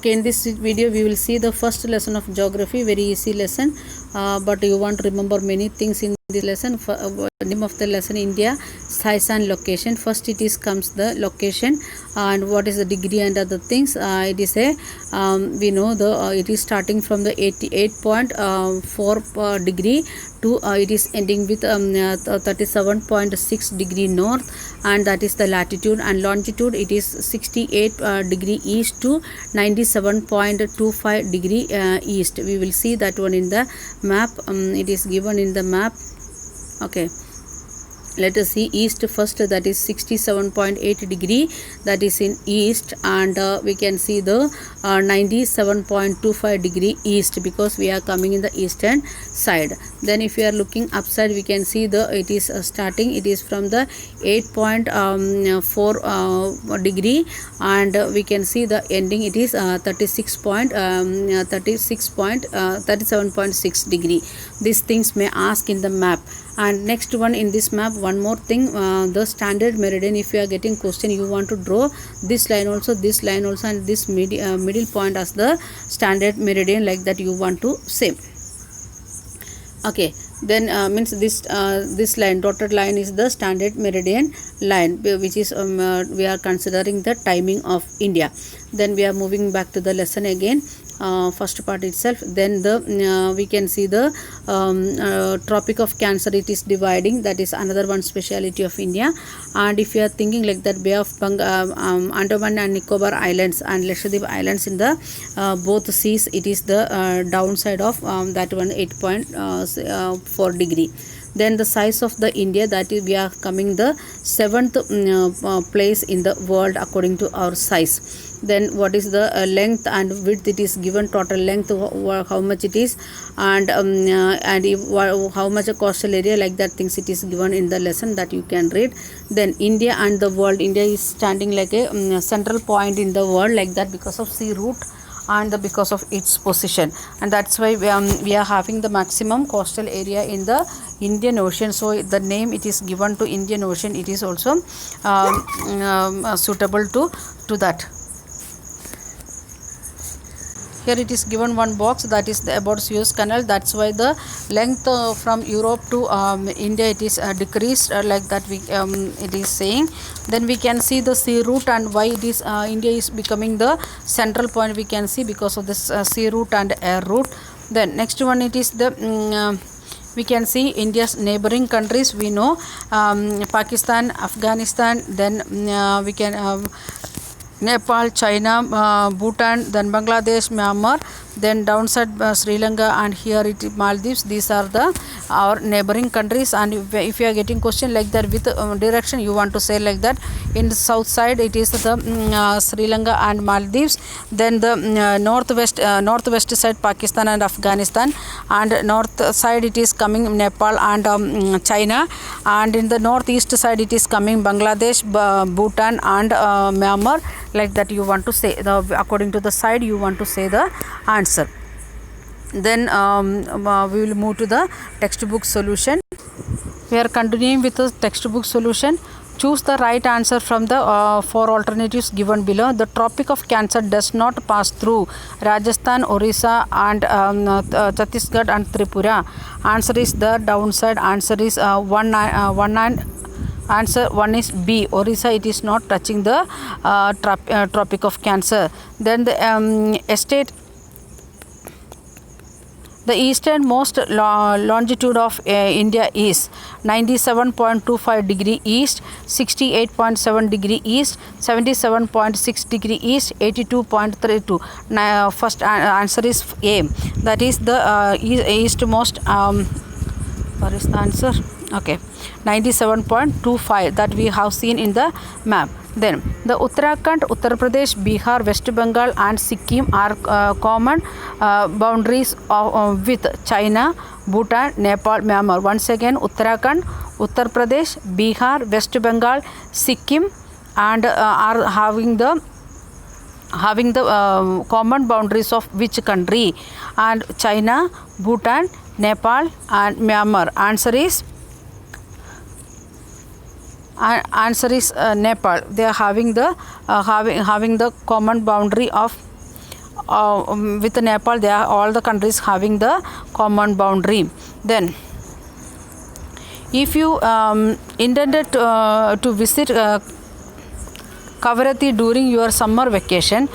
Okay, in this video we will see the first lesson of geography, very easy lesson, but you want to remember many things in this lesson. Name of the lesson: India, size and location. First it is comes the location and what is the degree and other things. It is a we know the it is starting from the 88.4 degree to it is ending with 37.6 degree north, and that is the latitude, and longitude it is 68 degree east to 97.25 degree east. We will see that one in the map. It is given in the map. Okay, let us see east first. That is 67.8 degree, that is in east, and we can see the 97.25 degree east because we are coming in the eastern side. Then if you are looking upside, we can see the it is starting, it is from the 8.4 degree, and we can see the ending, it is 37.6 degree. These things may ask in the map. And next one in this map, one more thing, the standard meridian. If you are getting question, you want to draw this line also, and this middle point as the standard meridian, like that you want to say. Okay, then means this line, dotted line, is the standard meridian line, which is we are considering the timing of India. Then we are moving back to the lesson again. First part itself. Then the we can see the Tropic of Cancer, it is dividing. That is another one speciality of India. And if you are thinking like that, Bay of Andaman and Nicobar Islands and Lakshadweep Islands in the both seas, it is the downside of that one 8.4 degree. Then the size of the India, that is we are coming the 7th place in the world according to our size. Then what is the length and width, it is given, total length how much it is, and how much a coastal area, like that things it is given in the lesson that you can read. Then India and the world, India is standing like a central point in the world, like that, because of sea route and because of its position, and that's why we are having the maximum coastal area in the Indian Ocean. So the name it is given to Indian Ocean, it is also suitable to that. Here it is given one box, that is about Suez Canal. That's why the length from Europe to India, it is decreased, like that we it is saying. Then we can see the sea route and why it is India is becoming the central point. We can see because of this sea route and air route. Then next one, it is the we can see India's neighboring countries. We know Pakistan, Afghanistan, then we can Nepal, China, Bhutan, then Bangladesh, Myanmar, then downside Sri Lanka, and here it is Maldives. These are the our neighboring countries. And if you are getting question like that with direction, you want to say like that. In the south side, it is the Sri Lanka and Maldives. Then the northwest side, Pakistan and Afghanistan, and north side it is coming Nepal and China, and in the northeast side it is coming Bangladesh, Bhutan and Myanmar, like that you want to say according to the side you want to say the answer. Then we will move to the textbook solution. We are continuing with the textbook solution. Choose the right answer from the four alternatives given below. The Tropic of Cancer does not pass through Rajasthan, Orissa and Chhattisgarh and Tripura. Answer is the downside. Answer is answer 1 is B. Orissa, it is not touching the Tropic of Cancer. Then the the easternmost longitude of India is 97.25 degree east, 68.7 degree east, 77.6 degree east, 82.32. First answer is A. That is the eastmost. What is the answer? Okay, 97.25 that we have seen in the map. Then the Uttarakhand, Uttar Pradesh, Bihar, West Bengal and Sikkim are common boundaries with China, Bhutan, Nepal, Myanmar. Once again, Uttarakhand, Uttar Pradesh, Bihar, West Bengal, Sikkim and are having the common boundaries of which country? And China, Bhutan, Nepal and Myanmar. Answer is Nepal. They are having the common boundary of with Nepal, they are all the countries having the common boundary. Then if you intended to visit Kavaratti during your summer vacation,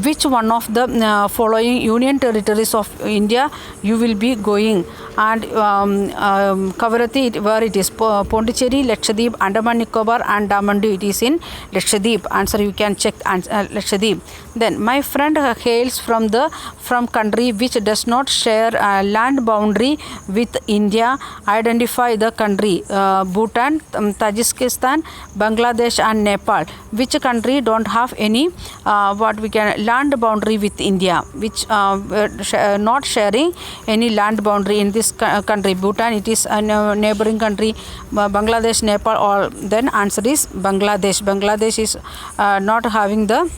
which one of the following union territories of India you will be going? And Kavaratti, where it is Pondicherry, Lakshadweep, Andaman Nicobar and Damandu, it is in Lakshadweep. Answer you can check Lakshadweep. Then my friend hails from country which does not share land boundary with India. Identify the country. Bhutan, Tajikistan, Bangladesh and Nepal. Which country don't have any land boundary with India, which not sharing any land boundary in this country? Bhutan, it is a neighboring country. Bangladesh, Nepal, all. Then answer is Bangladesh. Bangladesh is not having the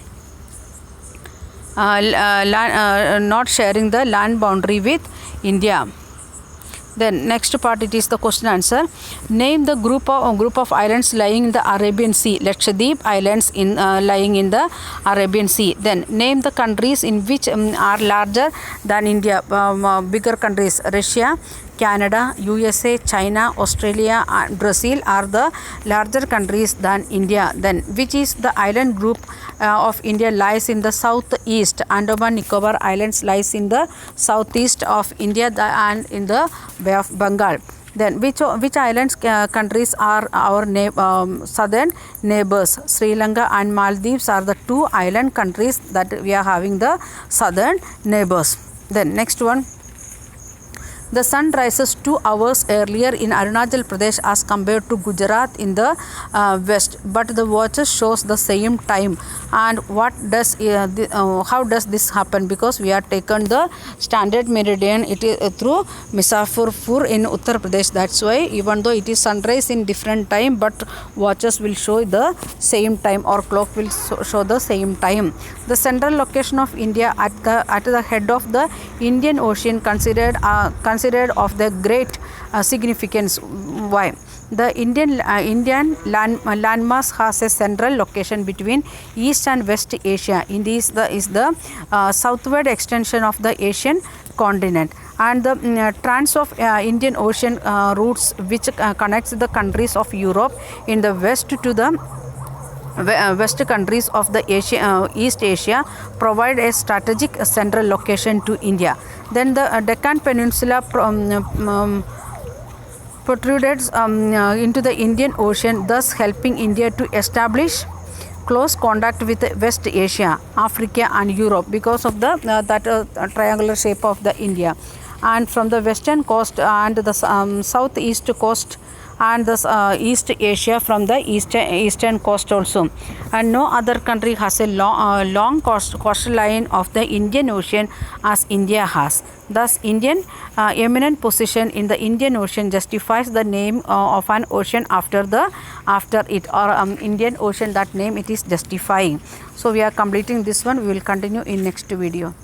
not sharing the land boundary with India. Then next part, it is the question answer. Name the group of islands lying in the Arabian Sea. Lakshadweep islands in lying in the Arabian Sea. Then name the countries in which are larger than India. Bigger countries: Russia, Canada, USA, China, Australia and Brazil are the larger countries than India. Then which is the island group of India lies in the southeast? Andaman Nicobar Islands lies in the southeast of India and in the Bay of Bengal. Then which islands countries are our southern neighbors? Sri Lanka and Maldives are the two island countries that we are having the southern neighbors. Then next one. The sun rises 2 hours earlier in Arunachal Pradesh as compared to Gujarat in the west, but the watches shows the same time. And what does how does this happen? Because we are taken the standard meridian, it is through Misafirpur in Uttar Pradesh. That's why even though it is sunrise in different time, but watches will show the same time, or clock will show the same time. The central location of India at the head of the Indian Ocean considered of the great significance. Why? The Indian landmass has a central location between East and West Asia. India is the southward extension of the Asian continent, and the trans of Indian Ocean routes which connects the countries of Europe in the west to the west countries of the East Asia provide a strategic central location to India. Then the Deccan Peninsula protrudes into the Indian Ocean, thus helping India to establish close contact with West Asia, Africa and Europe because of the triangular shape of the India. And from the western coast and the southeast coast and the East Asia from the eastern coast also. And no other country has a long coastline of the Indian Ocean as India has. Thus, Indian eminent position in the Indian Ocean justifies the name of an ocean after it, or Indian Ocean, that name it is justifying. So we are completing this one. We will continue in next video.